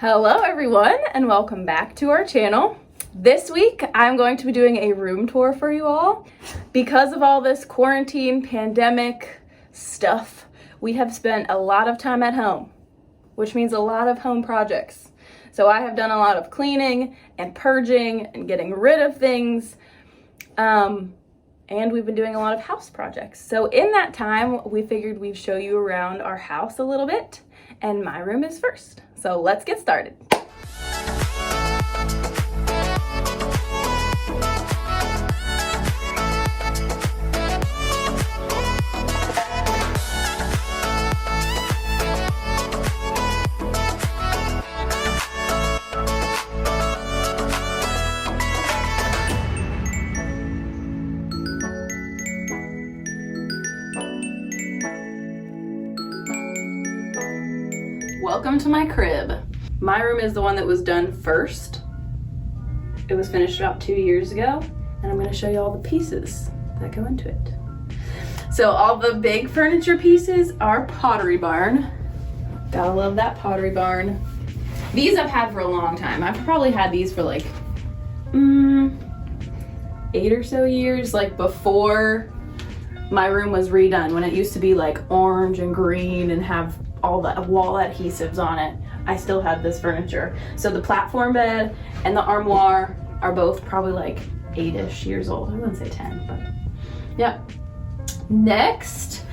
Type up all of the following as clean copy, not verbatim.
Hello everyone and welcome back to our channel. This week I'm going to be doing a room tour for you all. Because of all this quarantine, pandemic stuff, we have spent a lot of time at home, which means a lot of home projects. So I have done a lot of cleaning and purging and getting rid of things. And we've been doing a lot of house projects. So in that time, we figured we'd show you around our house a little bit, and my room is first. So let's get started. Welcome to my crib. My room is the one that was done first. It was finished about 2 years ago, and I'm going to show you all the pieces that go into it. So all the big furniture pieces are Pottery Barn. Gotta love that Pottery Barn. These I've had for a long time. I've probably had these for like 8 or so years, like before my room was redone, when it used to be like orange and green and have all the wall adhesives on it. I still have this furniture. So the platform bed and the armoire are both probably like 8-ish years old. I wouldn't say 10, but yeah. Next,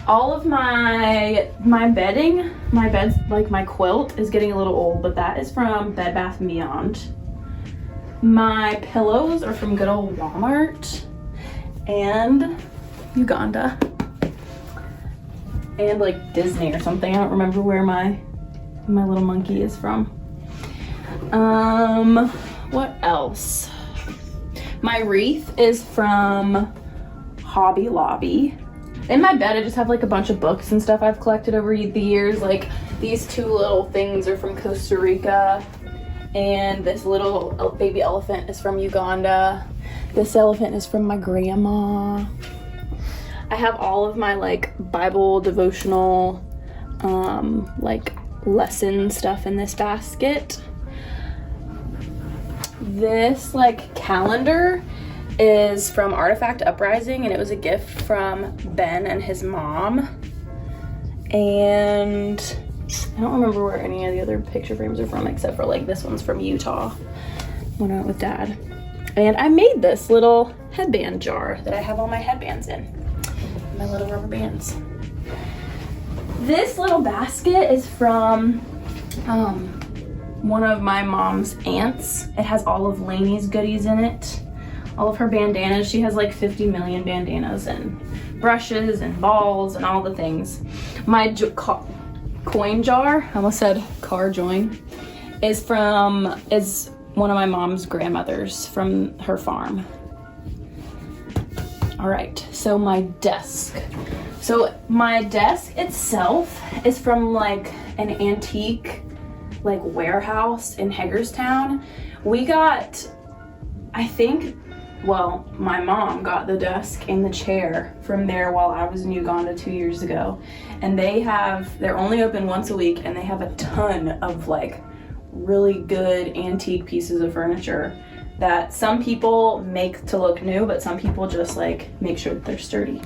all of my bedding, my bed's like my quilt is getting a little old, but that is from Bed Bath & Beyond. My pillows are from good old Walmart and Uganda. And like Disney or something. I don't remember where my little monkey is from. What else? My wreath is from Hobby Lobby. In my bed I just have like a bunch of books and stuff I've collected over the years. Like these two little things are from Costa Rica, and this little baby elephant is from Uganda. This elephant is from my grandma. I have all of my like Bible devotional, like lesson stuff in this basket. This like calendar is from Artifact Uprising, and it was a gift from Ben and his mom. And I don't remember where any of the other picture frames are from, except for like this one's from Utah when I went with Dad. And I made this little headband jar that I have all my headbands in. My little rubber bands. This little basket is from one of my mom's aunts. It has all of Lainey's goodies in it. All of her bandanas. She has like 50 million bandanas and brushes and balls and all the things. My coin jar, I almost said car join, is one of my mom's grandmothers from her farm. All right, so my desk. So my desk itself is from like an antique like warehouse in Hagerstown. We got, I think, well, my mom got the desk and the chair from there while I was in Uganda 2 years ago. And they're only open once a week, and they have a ton of like really good antique pieces of furniture that some people make to look new, but some people just like make sure that they're sturdy.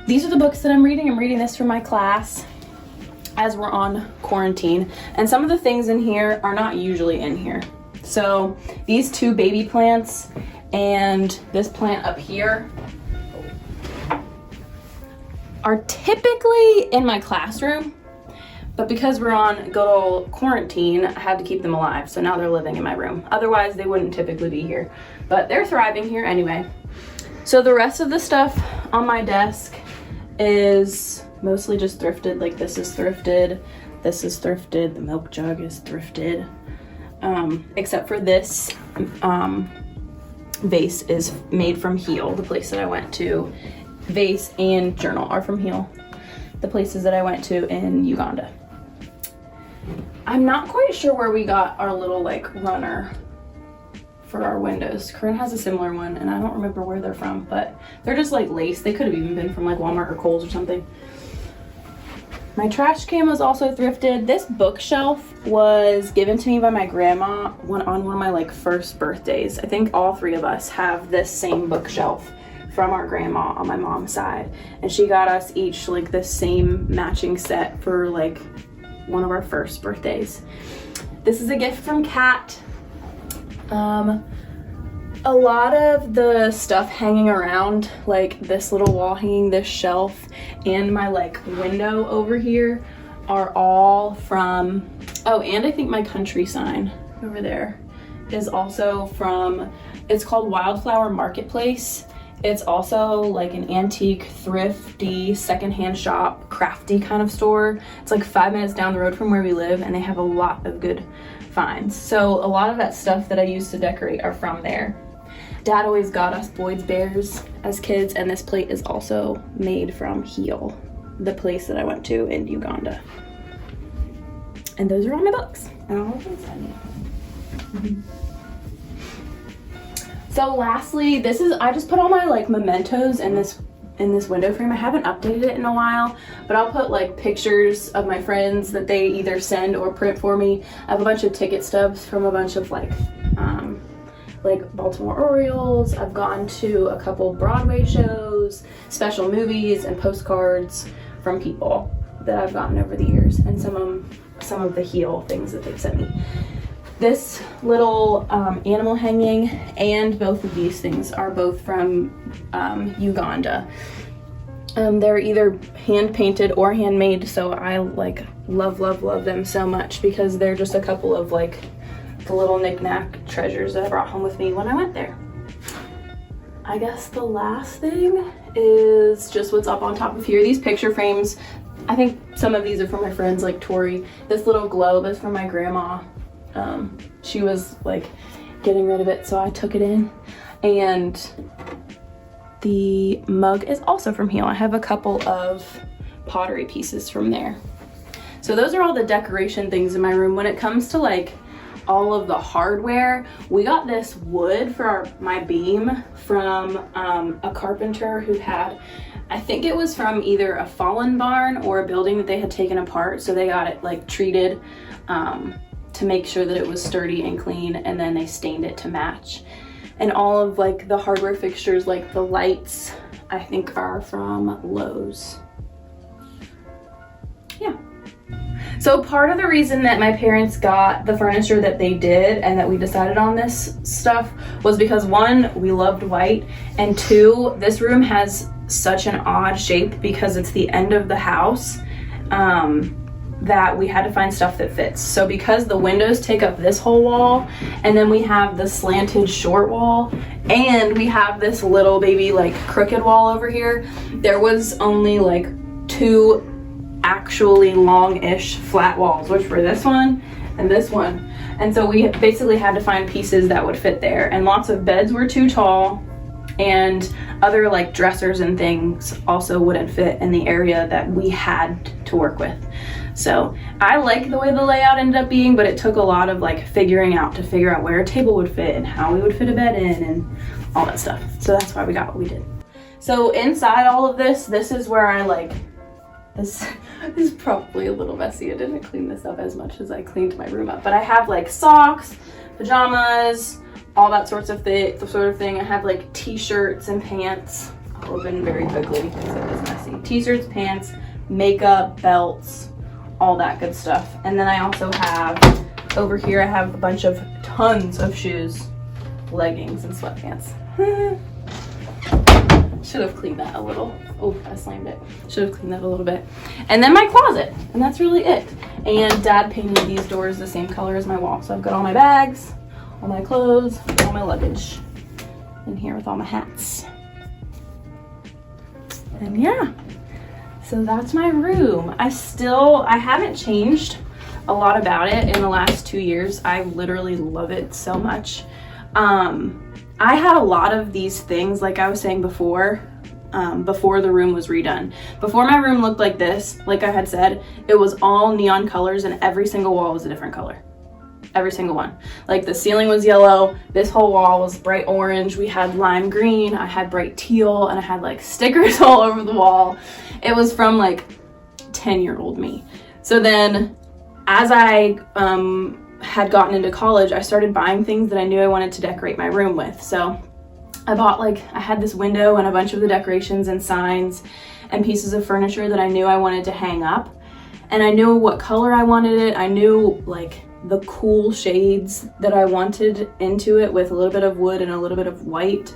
These are the books that I'm reading. I'm reading this for my class as we're on quarantine. And some of the things in here are not usually in here. So these two baby plants and this plant up here are typically in my classroom. But because we're on good old quarantine, I had to keep them alive. So now they're living in my room. Otherwise, they wouldn't typically be here. But they're thriving here anyway. So the rest of the stuff on my desk is mostly just thrifted. Like this is thrifted. This is thrifted. The milk jug is thrifted. Except for this vase is made from Heal, the place that I went to. Vase and journal are from Heal, the places that I went to in Uganda. I'm not quite sure where we got our little like runner for our windows. Corinne has a similar one, and I don't remember where they're from, but they're just like lace. They could have even been from like Walmart or Kohl's or something. My trash can was also thrifted. This bookshelf was given to me by my grandma on one of my like first birthdays. I think all three of us have this same bookshelf from our grandma on my mom's side, and she got us each like the same matching set for like one of our first birthdays. This is a gift from Kat. A lot of the stuff hanging around, like this little wall hanging, this shelf, and my like window over here are all from, oh, and I think my country sign over there is also from, it's called Wildflower Marketplace. It's also like an antique, thrifty, secondhand shop, crafty kind of store. It's like 5 minutes down the road from where we live, and they have a lot of good finds. So a lot of that stuff that I used to decorate are from there. Dad always got us Boyd's Bears as kids, and this plate is also made from Heel, the place that I went to in Uganda. And those are all my books. And all of those So lastly, this is, I just put all my like mementos in this window frame. I haven't updated it in a while, but I'll put like pictures of my friends that they either send or print for me. I have a bunch of ticket stubs from a bunch of like Baltimore Orioles. I've gone to a couple Broadway shows, special movies, and postcards from people that I've gotten over the years, and some of the Heel things that they've sent me. This little animal hanging and both of these things are both from Uganda. They're either hand painted or handmade, so I like love them so much because they're just a couple of like the little knick-knack treasures that I brought home with me when I went there. I guess the last thing is just what's up on top of here. These picture frames, I think some of these are from my friends like Tori. This little globe is from my grandma. She was like getting rid of it, so I took it in. And the mug is also from Heel. I have a couple of pottery pieces from there. So those are all the decoration things in my room. When it comes to like all of the hardware, we got this wood for my beam from a carpenter who had, I think it was from either a fallen barn or a building that they had taken apart, so they got it like treated to make sure that it was sturdy and clean, and then they stained it to match. And all of like the hardware fixtures, like the lights, I think are from Lowe's. Yeah. So part of the reason that my parents got the furniture that they did and that we decided on this stuff was because one, we loved white, and two, this room has such an odd shape because it's the end of the house that we had to find stuff that fits. So because the windows take up this whole wall, and then we have the slanted short wall, and we have this little baby like crooked wall over here, there was only like two actually long-ish flat walls, which were this one and this one. And so we basically had to find pieces that would fit there, and lots of beds were too tall, and other like dressers and things also wouldn't fit in the area that we had to work with. So I like the way the layout ended up being, but it took a lot of like figuring out to figure out where a table would fit and how we would fit a bed in and all that stuff. So that's why we got what we did. So inside all of this is where I like, this is probably a little messy. I didn't clean this up as much as I cleaned my room up, but I have like socks, pajamas, all that sort of thing. I have like t-shirts and pants. I'll open very quickly because it is messy. T-shirts, pants, makeup, belts, all that good stuff. And then I also have, over here I have a bunch of tons of shoes, leggings, and sweatpants. Should have cleaned that a little. Oh, I slammed it. Should have cleaned that a little bit. And then my closet, and that's really it. And Dad painted these doors the same color as my wall. So I've got all my bags, all my clothes, all my luggage in here with all my hats. And yeah, so that's my room. I haven't changed a lot about it in the last 2 years. I literally love it so much. I had a lot of these things, like I was saying before the room was redone. Before my room looked like this, like I had said, it was all neon colors and every single wall was a different color. Every single one. Like the ceiling was yellow, this whole wall was bright orange, we had lime green, I had bright teal, and I had like stickers all over the wall. It was from like 10-year-old me. So then as I had gotten into college, I started buying things that I knew I wanted to decorate my room with. So I bought I had this window and a bunch of the decorations and signs and pieces of furniture that I knew I wanted to hang up. And I knew what color I wanted it. I knew the cool shades that I wanted into it with a little bit of wood and a little bit of white.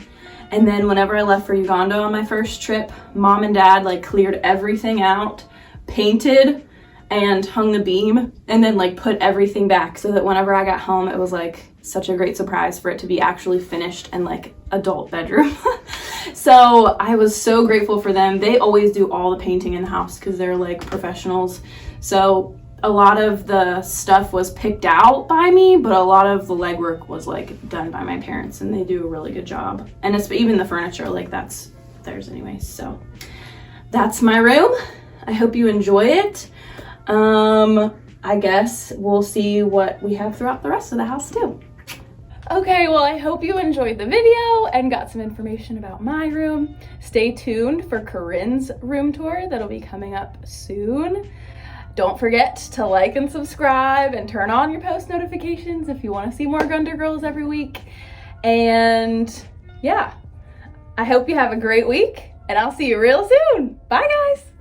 And then whenever I left for Uganda on my first trip, Mom and Dad cleared everything out, painted, and hung the beam, and then put everything back so that whenever I got home, it was such a great surprise for it to be actually finished and adult bedroom. So I was so grateful for them. They always do all the painting in the house because they're professionals. So a lot of the stuff was picked out by me, but a lot of the legwork was done by my parents, and they do a really good job. And it's even the furniture, that's theirs anyway. So that's my room. I hope you enjoy it. I guess we'll see what we have throughout the rest of the house too. Okay, well, I hope you enjoyed the video and got some information about my room. Stay tuned for Corinne's room tour that'll be coming up soon. Don't forget to like and subscribe and turn on your post notifications if you want to see more Grunder Girls every week. And yeah, I hope you have a great week, and I'll see you real soon. Bye, guys.